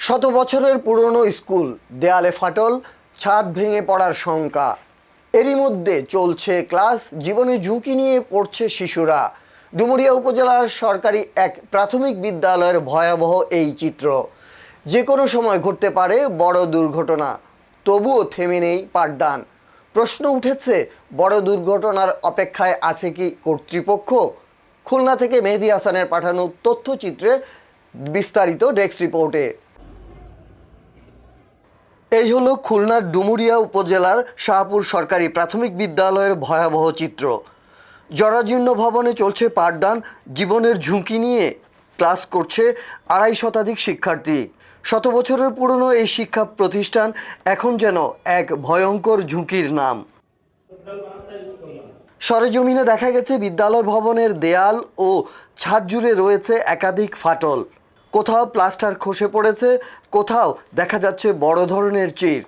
শত বছরের পুরনো স্কুল, দেয়ালে ফাটল, ছাদ ভেঙে পড়ার শঙ্কা। এরই মধ্যে চলছে ক্লাস, জীবনের ঝুঁকি নিয়ে পড়ছে শিশুরা। ডুমুরিয়া উপজেলার সরকারি এক প্রাথমিক বিদ্যালয়ের ভয়াবহ এই চিত্র। যে কোনো সময় ঘটতে পারে বড় দুর্ঘটনা, তবুও থেমে নেই পাঠদান। প্রশ্ন উঠেছে, বড় দুর্ঘটনার অপেক্ষায় আছে কি কর্তৃপক্ষ? খুলনা থেকে মেহেদী হাসানের পাঠানো তথ্যচিত্রে বিস্তারিত ডেস্ক রিপোর্টে। এই হলো খুলনার ডুমুরিয়া উপজেলার শাহপুর সরকারি প্রাথমিক বিদ্যালয়ের ভয়াবহ চিত্র। জরাজীর্ণ ভবনে চলছে পাঠদান, জীবনের ঝুঁকি নিয়ে ক্লাস করছে ২৫০ শতাধিক শিক্ষার্থী। শত বছরের পুরনো এই শিক্ষা প্রতিষ্ঠান এখন যেন এক ভয়ঙ্কর ঝুঁকির নাম। সরেজমিনে দেখা গেছে বিদ্যালয় ভবনের দেয়াল ও ছাদ জুড়ে রয়েছে একাধিক ফাটল। কোথাও প্লাস্টার খসে পড়েছে, কোথাও দেখা যাচ্ছে বড় ধরনের চির।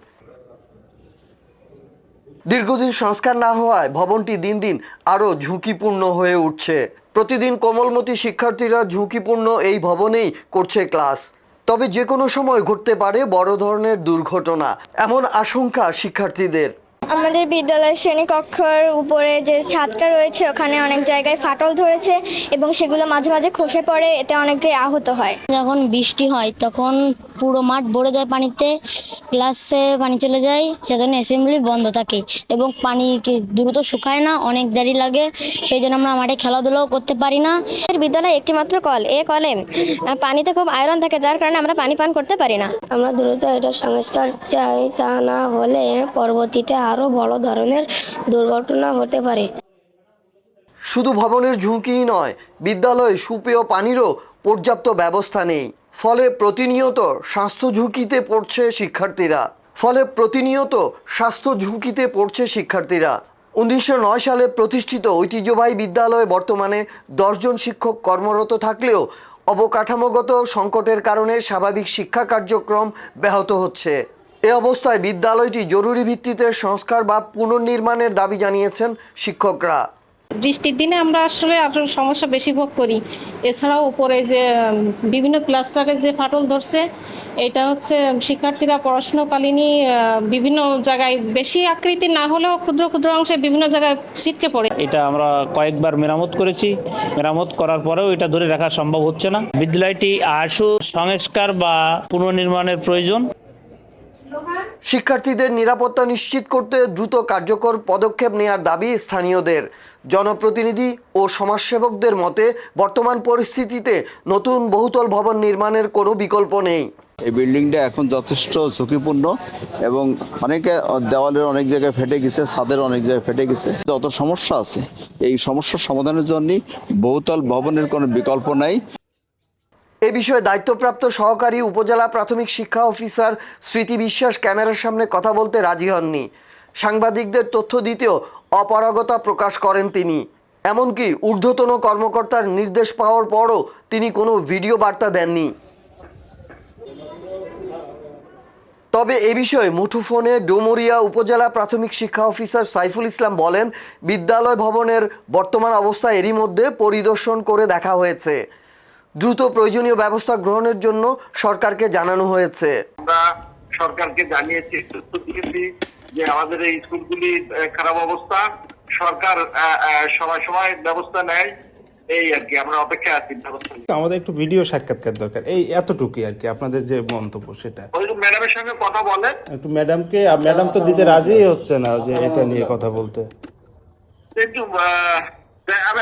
দীর্ঘদিন সংস্কার না হওয়ায় ভবনটি দিন দিন আরও ঝুঁকিপূর্ণ হয়ে উঠছে। প্রতিদিন কোমলমতি শিক্ষার্থীরা ঝুঁকিপূর্ণ এই ভবনেই করছে ক্লাস। তবে যে কোনো সময় ঘটতে পারে বড় ধরনের দুর্ঘটনা, এমন আশঙ্কা শিক্ষার্থীদের। আমাদের বিদ্যালয়ের শ্রেণীকক্ষের উপরে যে ছাদটা রয়েছে ওখানে অনেক জায়গায় ফাটল ধরেছে এবং সেগুলো মাঝে মাঝে খসে পড়ে, এতে অনেকে আহত হয়। যখন বৃষ্টি হয় তখন পুরো মাঠ ভরে যায় পানিতে, ক্লাসে পানি চলে যায়, সেখানে অ্যাসেম্বলি বন্ধ থাকে এবং পানি দ্রুত শুকায় না, অনেক দেরি লাগে। সেই জন্য আমরা মাঠে খেলাধুলাও করতে পারি না। বিদ্যালয়ে একটিমাত্র কল, এই কলে পানিতে খুব আয়রন থাকে, যার কারণে আমরা পানি পান করতে পারি না। আমরা দ্রুত এটা সংস্কার চাই, তা না হলে পরবর্তীতে আরো বড় ধরনের দুর্ঘটনা হতে পারে। শুধু ভবনের ঝুঁকিই নয়, বিদ্যালয়ে সুপেয় পানিরও পর্যাপ্ত ব্যবস্থা নেই। ফলে প্রতিনিয়ত স্বাস্থ্য ঝুঁকিতে পড়ছে শিক্ষার্থীরা। 1909 সালে প্রতিষ্ঠিত ঐতিহ্যবাহী বিদ্যালয়ে বর্তমানে 10 জন শিক্ষক কর্মরত থাকলেও অবকাঠামোগত সংকটের কারণে স্বাভাবিক শিক্ষা কার্যক্রম ব্যাহত হচ্ছে। এ অবস্থায় বিদ্যালয়টি জরুরি ভিত্তিতে সংস্কার বা পুনর্নির্মাণের দাবি জানিয়েছেন শিক্ষকরা। বৃষ্টির দিনে আমরা আসলে আরও সমস্যা বেশি ভোগ করি। এছাড়াও উপরে যে বিভিন্ন প্লাস্টারে যে ফাটল ধরছে, এটা হচ্ছে শিক্ষার্থীরা পড়াশুনোকালীনই বিভিন্ন জায়গায় বেশি আকৃতি না হলেও ক্ষুদ্র ক্ষুদ্র অংশে বিভিন্ন জায়গায় ছিটকে পড়ে। এটা আমরা কয়েকবার মেরামত করেছি, মেরামত করার পরেও এটা ধরে রাখা সম্ভব হচ্ছে না। বিদ্যালয়টি আশু সংস্কার বা পুনর্নির্মাণের প্রয়োজন। শিক্ষার্থীদের নিরাপত্তা নিশ্চিত করতে দ্রুত কার্যকর পদক্ষেপ নেওয়ার দাবি স্থানীয়দের। জনপ্রতিনিধি ও সমাজসেবকদের মতে বর্তমান পরিস্থিতিতে নতুন বহুতল ভবন নির্মাণের কোনো বিকল্প নেই। এই বিল্ডিংটা এখন যথেষ্ট ঝুঁকিপূর্ণ এবং অনেকে দেওয়ালের অনেক জায়গায় ফেটে গেছে, ছাদের অনেক জায়গায় ফেটে গেছে। যত সমস্যা আছে, এই সমস্যার সমাধানের জন্য বহুতল ভবনের কোনো বিকল্প নাই। এ বিষয়ে দায়িত্বপ্রাপ্ত সহকারী উপজেলা প্রাথমিক শিক্ষা অফিসার স্মৃতি বিশ্বাস ক্যামেরার সামনে কথা বলতে রাজি হননি। সাংবাদিকদের তথ্য দিতেও অপারগতা প্রকাশ করেন তিনি। এমনকি ঊর্ধ্বতন কর্মকর্তার নির্দেশ পাওয়ার পরও তিনি কোনো ভিডিও বার্তা দেননি। তবে এ বিষয়ে মুঠোফোনে ডুমুরিয়া উপজেলা প্রাথমিক শিক্ষা অফিসার সাইফুল ইসলাম বলেন, বিদ্যালয় ভবনের বর্তমান অবস্থা এরই মধ্যে পরিদর্শন করে দেখা হয়েছে। দ্রুত প্রয়োজনীয় ব্যবস্থা গ্রহণের জন্য সরকারকে জানানো হয়েছে। আমরা সরকারকে জানিয়েছি যে আমাদের এই স্কুলগুলি খারাপ অবস্থা, সরকার সময় সময় ব্যবস্থা নেয়, এই আর কি। আমরা অপেক্ষায় আছি। আমাদের একটু ভিডিও সাক্ষাৎকার দরকার, এই এতটুকুই আর কি। আপনাদের যে মন্তব্য সেটা ওই ম্যাডামের সঙ্গে কথা বলেন একটু। ম্যাডাম তো দিতে রাজি হচ্ছে না যে এটা নিয়ে কথা বলতে। একটু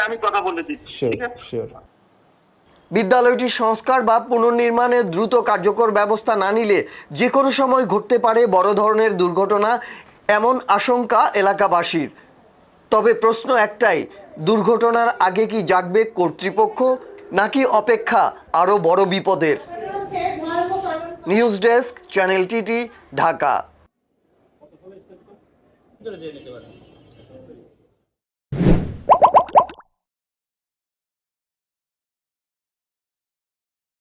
আমি কথা বলে দিচ্ছি। শিওর। বিদ্যালয়টির সংস্কার বা পুনর্নির্মাণে দ্রুত কার্যকর ব্যবস্থা না নিলে যে কোনো সময় ঘটতে পারে বড় ধরনের দুর্ঘটনা, এমন আশঙ্কা এলাকাবাসীর। তবে প্রশ্ন একটাই, দুর্ঘটনার আগে কি জাগবে কর্তৃপক্ষ, নাকি অপেক্ষা আরও বড় বিপদের? News desk, channel TT, Dhaka.